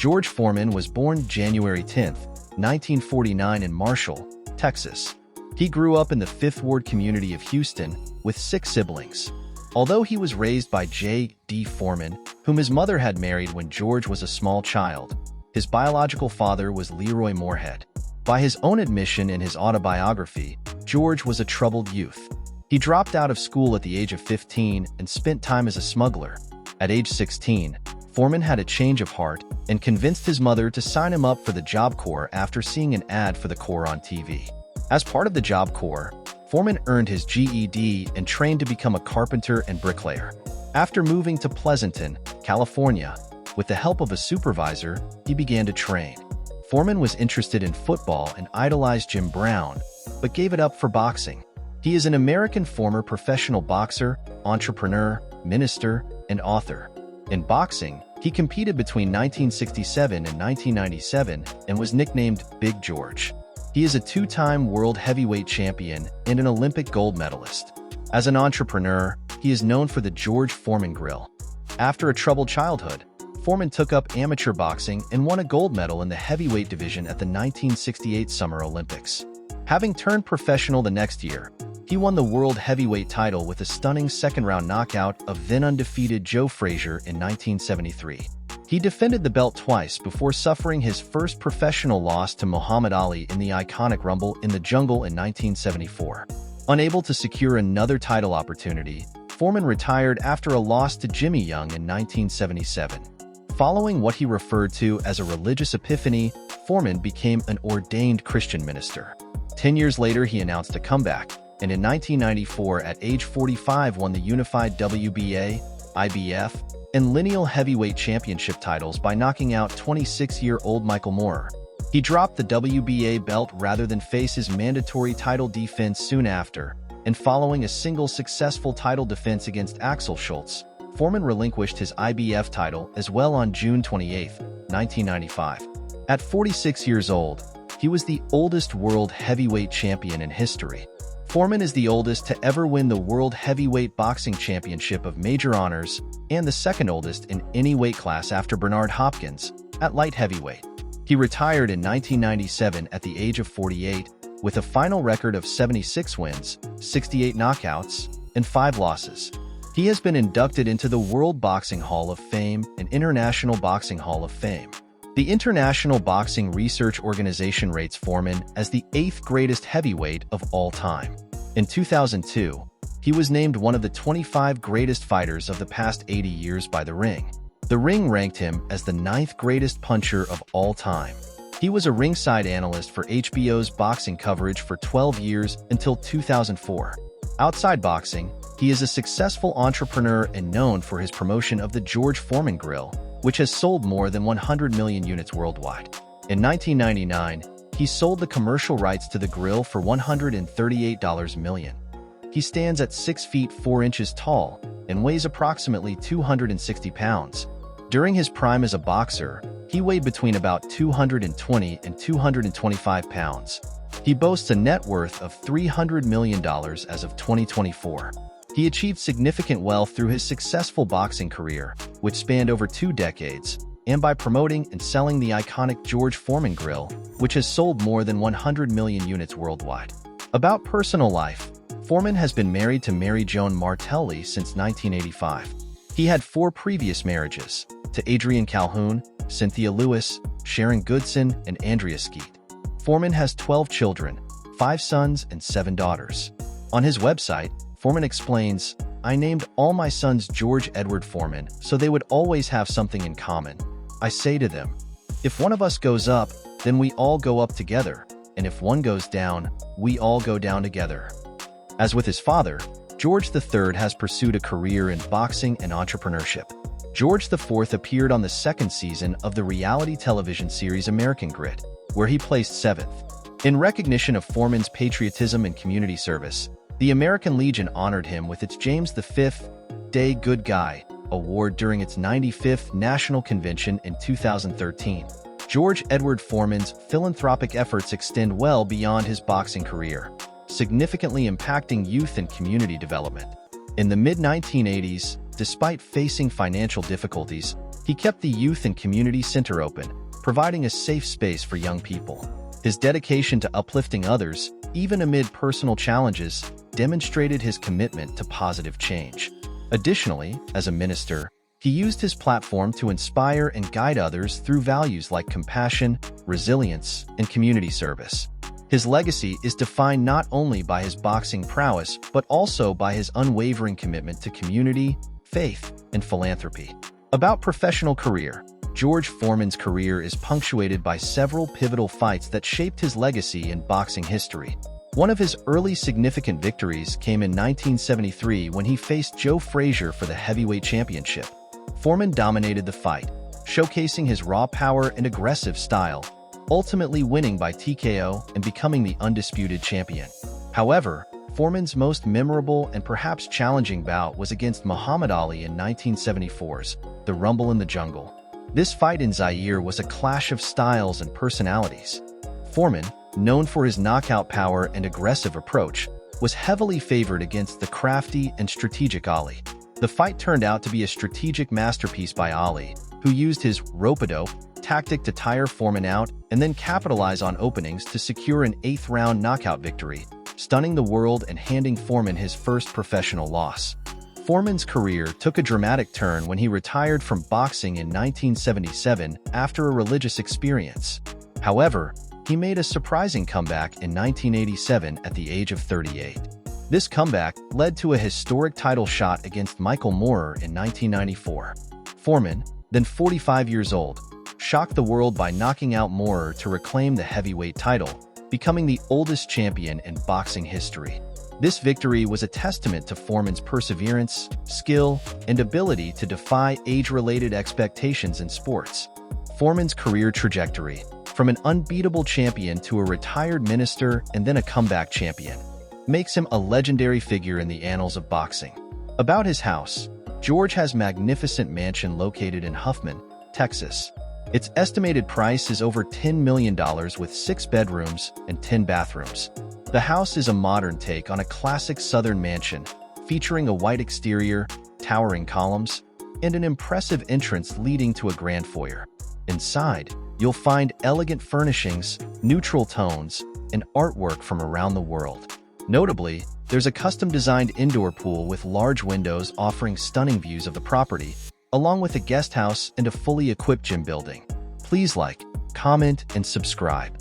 George Foreman was born January 10, 1949 in Marshall, Texas. He grew up in the Fifth Ward community of Houston with 6 siblings. Although he was raised by J.D. Foreman, whom his mother had married when George was a small child, his biological father was Leroy Moorhead. By his own admission in his autobiography, George was a troubled youth. He dropped out of school at the age of 15 and spent time as a smuggler. At age 16, Foreman had a change of heart and convinced his mother to sign him up for the Job Corps after seeing an ad for the Corps on TV. As part of the Job Corps, Foreman earned his GED and trained to become a carpenter and bricklayer. After moving to Pleasanton, California, with the help of a supervisor, he began to train. Foreman was interested in football and idolized Jim Brown, but gave it up for boxing. He is an American former professional boxer, entrepreneur, minister, and author. In boxing, he competed between 1967 and 1997 and was nicknamed Big George. He is a 2-time world heavyweight champion and an Olympic gold medalist. As an entrepreneur, he is known for the George Foreman Grill. After a troubled childhood, Foreman took up amateur boxing and won a gold medal in the heavyweight division at the 1968 Summer Olympics. Having turned professional the next year, he won the world heavyweight title with a stunning second-round knockout of then-undefeated Joe Frazier in 1973. He defended the belt twice before suffering his first professional loss to Muhammad Ali in the iconic Rumble in the Jungle in 1974. Unable to secure another title opportunity, Foreman retired after a loss to Jimmy Young in 1977. Following what he referred to as a religious epiphany, Foreman became an ordained Christian minister. 10 years later, he announced a comeback, and in 1994, at age 45, won the unified WBA, IBF, and lineal heavyweight championship titles by knocking out 26-year-old Michael Moorer. He dropped the WBA belt rather than face his mandatory title defense soon after, and following a single successful title defense against Axel Schultz, Foreman relinquished his IBF title as well on June 28, 1995. At 46 years old, he was the oldest world heavyweight champion in history. Foreman is the oldest to ever win the World Heavyweight Boxing Championship of major honors and the second oldest in any weight class after Bernard Hopkins, at light heavyweight. He retired in 1997 at the age of 48, with a final record of 76 wins, 68 knockouts, and 5 losses. He has been inducted into the World Boxing Hall of Fame and International Boxing Hall of Fame. The International Boxing Research Organization rates Foreman as the 8th greatest heavyweight of all time. In 2002, he was named one of the 25 greatest fighters of the past 80 years by The Ring. The Ring ranked him as the 9th greatest puncher of all time. He was a ringside analyst for HBO's boxing coverage for 12 years until 2004. Outside boxing, he is a successful entrepreneur and known for his promotion of the George Foreman Grill, which has sold more than 100 million units worldwide. In 1999, he sold the commercial rights to the grill for $138 million. He stands at 6 feet 4 inches tall and weighs approximately 260 pounds. During his prime as a boxer, he weighed between about 220 and 225 pounds. He boasts a net worth of $300 million as of 2024. He achieved significant wealth through his successful boxing career, which spanned over 2 decades, and by promoting and selling the iconic George Foreman Grill, which has sold more than 100 million units worldwide. About personal life, Foreman has been married to Mary Joan Martelli since 1985. He had 4 previous marriages, to Adrienne Calhoun, Cynthia Lewis, Sharon Goodson, and Andrea Skeet. Foreman has 12 children, 5 sons and 7 daughters. On his website, Foreman explains, "I named all my sons George Edward Foreman so they would always have something in common. I say to them, if one of us goes up, then we all go up together, and if one goes down, we all go down together." As with his father, George III has pursued a career in boxing and entrepreneurship. George IV appeared on the 2nd season of the reality television series American Grid, where he placed 7th. In recognition of Foreman's patriotism and community service, the American Legion honored him with its James V. Day Good Guy award during its 95th National Convention in 2013. George Edward Foreman's philanthropic efforts extend well beyond his boxing career, significantly impacting youth and community development. In the mid-1980s, despite facing financial difficulties, he kept the youth and community center open, providing a safe space for young people. His dedication to uplifting others, even amid personal challenges, demonstrated his commitment to positive change. Additionally, as a minister, he used his platform to inspire and guide others through values like compassion, resilience, and community service. His legacy is defined not only by his boxing prowess, but also by his unwavering commitment to community, faith, and philanthropy. About professional career, George Foreman's career is punctuated by several pivotal fights that shaped his legacy in boxing history. One of his early significant victories came in 1973 when he faced Joe Frazier for the heavyweight championship. Foreman dominated the fight, showcasing his raw power and aggressive style, ultimately winning by TKO and becoming the undisputed champion. However, Foreman's most memorable and perhaps challenging bout was against Muhammad Ali in 1974's The Rumble in the Jungle. This fight in Zaire was a clash of styles and personalities. Foreman, known for his knockout power and aggressive approach, was heavily favored against the crafty and strategic Ali. The fight turned out to be a strategic masterpiece by Ali, who used his rope-a-dope tactic to tire Foreman out and then capitalize on openings to secure an 8th-round knockout victory, stunning the world and handing Foreman his first professional loss. Foreman's career took a dramatic turn when he retired from boxing in 1977 after a religious experience. However, he made a surprising comeback in 1987 at the age of 38. This comeback led to a historic title shot against Michael Moorer in 1994. Foreman, then 45 years old, shocked the world by knocking out Moorer to reclaim the heavyweight title, becoming the oldest champion in boxing history. This victory was a testament to Foreman's perseverance, skill, and ability to defy age-related expectations in sports. Foreman's career trajectory, from an unbeatable champion to a retired minister and then a comeback champion, makes him a legendary figure in the annals of boxing. About his house, George has a magnificent mansion located in Huffman, Texas. Its estimated price is over $10 million with 6 bedrooms and 10 bathrooms. The house is a modern take on a classic Southern mansion, featuring a white exterior, towering columns, and an impressive entrance leading to a grand foyer. Inside, you'll find elegant furnishings, neutral tones, and artwork from around the world. Notably, there's a custom-designed indoor pool with large windows offering stunning views of the property, along with a guest house and a fully equipped gym building. Please like, comment, and subscribe.